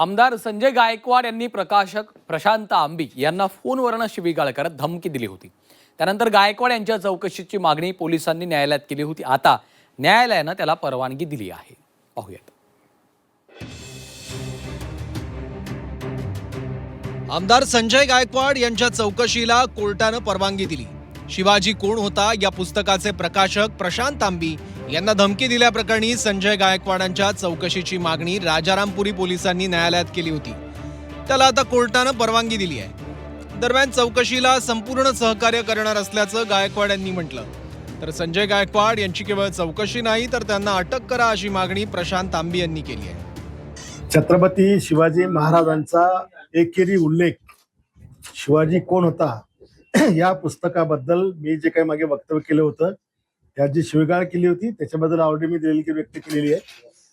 आमदार संजय गायकवाड यांनी प्रकाशक प्रशांत आंबिक यांना फोनवरून शिवीगाळ करत धमकी दिली होती। त्यानंतर गायकवाड यांच्या चौकशीची मागणी पोलिसांनी न्यायालयात केली होती। आता न्यायालयाने त्याला परवानगी दिली आहे। पाहूयात। आमदार संजय गायकवाड यांच्या चौकशीला कोर्टाने परवानगी दिली। शिवाजी कोण होता या पुस्तकाचे प्रकाशक प्रशांत आंबी यांना धमकी दिल्याप्रकरणी संजय गायकवाडांच्या चौकशीची मागणी राजारामपुरी पोलिसांनी न्यायालयात केली होती। त्याला आता कोर्टाने परवानगी दिली आहे। दरम्यान चौकशीला संपूर्ण सहकार्य करणार असल्याचं गायकवाड यांनी म्हटलं। तर संजय गायकवाड यांची केवळ चौकशी नाही तर त्यांना अटक करा अशी मागणी प्रशांत आंबी यांनी केली आहे। छत्रपती शिवाजी महाराजांचा एकेरी उल्लेख शिवाजी कोण होता या पुस्तकाबद्दल मी जे काही मागे वक्तव्य केलं होतं त्यात जी शिवीगाळ केली होती त्याच्याबद्दल ऑलरेडी मी दिलगिरी व्यक्त केलेली आहे।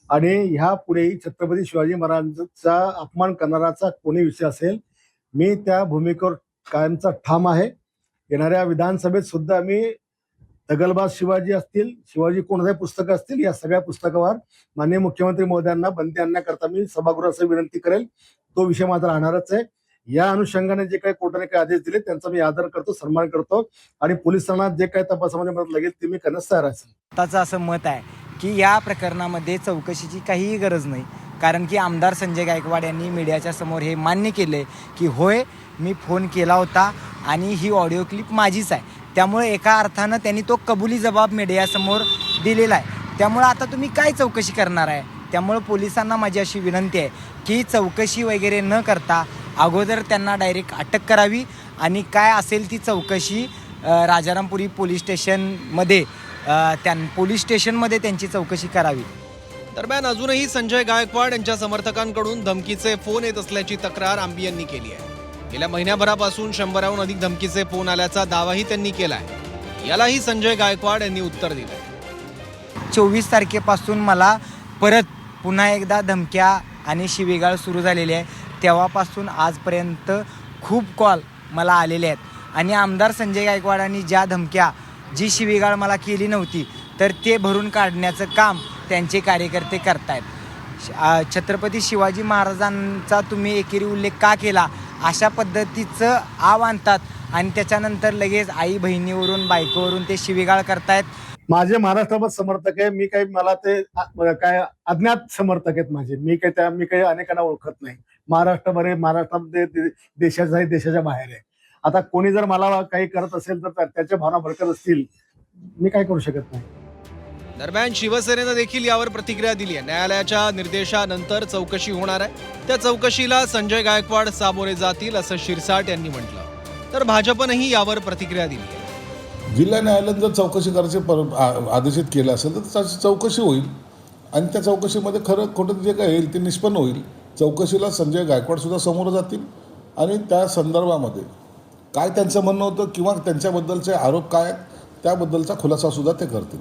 आणि ह्या पुढेही छत्रपती शिवाजी महाराजांचा अपमान करणाराचा कोणी विषय असेल मी त्या भूमिकेवर कायमचा ठाम आहे। येणाऱ्या विधानसभेत सुद्धा मी दगलबाज शिवाजी असतील शिवाजी कोणत्याही पुस्तकं असतील या सगळ्या पुस्तकावर माननीय मुख्यमंत्री महोदयांना बंदी आणण्याकरता मी सभागृहास विनंती करेल। तो विषय मात्र राहणारच आहे। या अनुषंगाने जे काही कोर्टाने काही आदेश दिले त्यांचा मी आदर करतो सन्मान करतो आणि पोलिसांना जे काही तपासामध्ये मदत लागेल ते मी करण्यास तयार आहे। त्याचं असं मत आहे की या प्रकरणामध्ये चौकशीची काहीही गरज नाही, कारण की आमदार संजय गायकवाड यांनी मीडियाच्या समोर हे मान्य केले की होय मी फोन केला होता आणि ही ऑडिओ क्लिप माझीच आहे। त्यामुळे एका अर्थानं त्यांनी तो कबुली जबाब मीडियासमोर दिलेला आहे। त्यामुळे आता तुम्ही काय चौकशी करणार आहे? त्यामुळे पोलिसांना माझी अशी विनंती आहे की चौकशी वगैरे न करता अगोदर त्यांना डायरेक्ट अटक करावी आणि काय असेल ती चौकशी राजारामपुरी पोलीस स्टेशनमध्ये त्यांची चौकशी करावी। दरम्यान अजूनही संजय गायकवाड यांच्या समर्थकांकडून धमकीचे फोन येत असल्याची तक्रार आंबी यांनी केली आहे। गेल्या महिन्याभरापासून 100हून अधिक धमकीचे फोन आल्याचा दावाही त्यांनी केलाय। यालाही संजय गायकवाड यांनी उत्तर दिलंय। 24 तारखेपासून मला परत पुन्हा एकदा धमक्या आणि शिवीगाळ सुरू झालेली आहे। तेव्हापासून आजपर्यंत खूप कॉल मला आलेले आहेत आणि आमदार संजय गायकवाडांनी ज्या धमक्या जी शिवीगाळ मला केली नव्हती तर ते भरून काढण्याचं काम त्यांचे कार्यकर्ते करतायत। छत्रपती शिवाजी महाराजांचा तुम्ही एकेरी उल्लेख का केला अशा पद्धतीचं आव आणतात आणि त्याच्यानंतर लगेच आई बहिणीवरून बायकोवरून ते शिवीगाळ करतायत। माझे महाराष्ट्रात समर्थक आहे। मी काही मला ते काय अज्ञात समर्थक आहेत माझे। मी काही अनेकांना ओळखत नाही। महाराष्ट्रामध्ये महाराष्ट्रामध्ये देशाच्या बाहेर आहे। आता कोणी जर मला काही करत असेल तर त्याच्या भावना भडकत असतील मी काय करू शकत नाही। दरम्यान शिवसेनेनं देखील यावर प्रतिक्रिया दिली आहे। न्यायालयाच्या निर्देशानंतर चौकशी होणार आहे। त्या चौकशीला संजय गायकवाड सामोरे जातील असं शिरसाट यांनी म्हटलं। तर भाजपनेही यावर प्रतिक्रिया दिली आहे। जिल्हा न्यायालयाने जर चौकशी करायचे आदेशित केलं असेल तर त्याची चौकशी होईल आणि त्या चौकशीमध्ये खरं खोटं जे काय येईल ते निष्पन्न होईल। चौकशीला संजय गायकवाड सुद्धा समोर जातील आणि त्या संदर्भामध्ये काय त्यांचं म्हणणं होतं किंवा त्यांच्याबद्दलचे आरोप काय त्याबद्दलचा खुलासा सुद्धा ते करतील।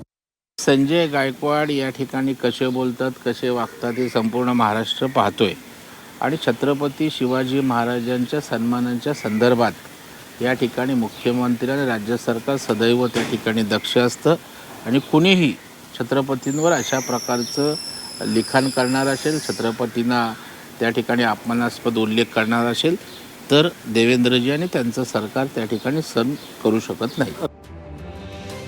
संजय गायकवाड या ठिकाणी कसे बोलतात कसे वागतात हे संपूर्ण महाराष्ट्र पाहतोय आणि छत्रपती शिवाजी महाराजांच्या सन्मानाच्या संदर्भात या ठिकाणी मुख्यमंत्री आणि राज्य सरकार सदैव त्या ठिकाणी दक्ष असतं आणि कुणीही छत्रपतींवर अशा प्रकारचं लिखाण करणार असेल छत्रपतींना त्या ठिकाणी अपमानास्पद उल्लेख करणार असेल तर देवेंद्रजी आणि त्यांचं सरकार त्या ठिकाणी सहन करू शकत नाही।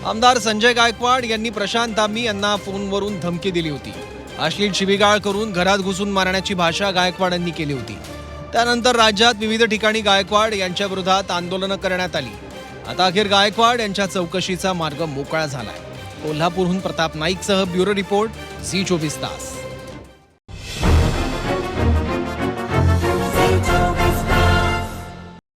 आमदार संजय गायकवाड यांनी प्रशांत आंबी यांना फोनवरून धमकी दिली होती। अश्लील शिवीगाळ करून घरात घुसून मारण्याची भाषा गायकवाडांनी केली होती। त्यानंतर राज्यात विविध ठिकाणी गायकवाड यांच्या विरोधात आंदोलनं करण्यात आली। आता अखेर गायकवाड यांच्या चौकशीचा मार्ग मोकळा झालाय। कोल्हापूरहून प्रताप नाईकसह ब्युरो रिपोर्ट झी 24 तास।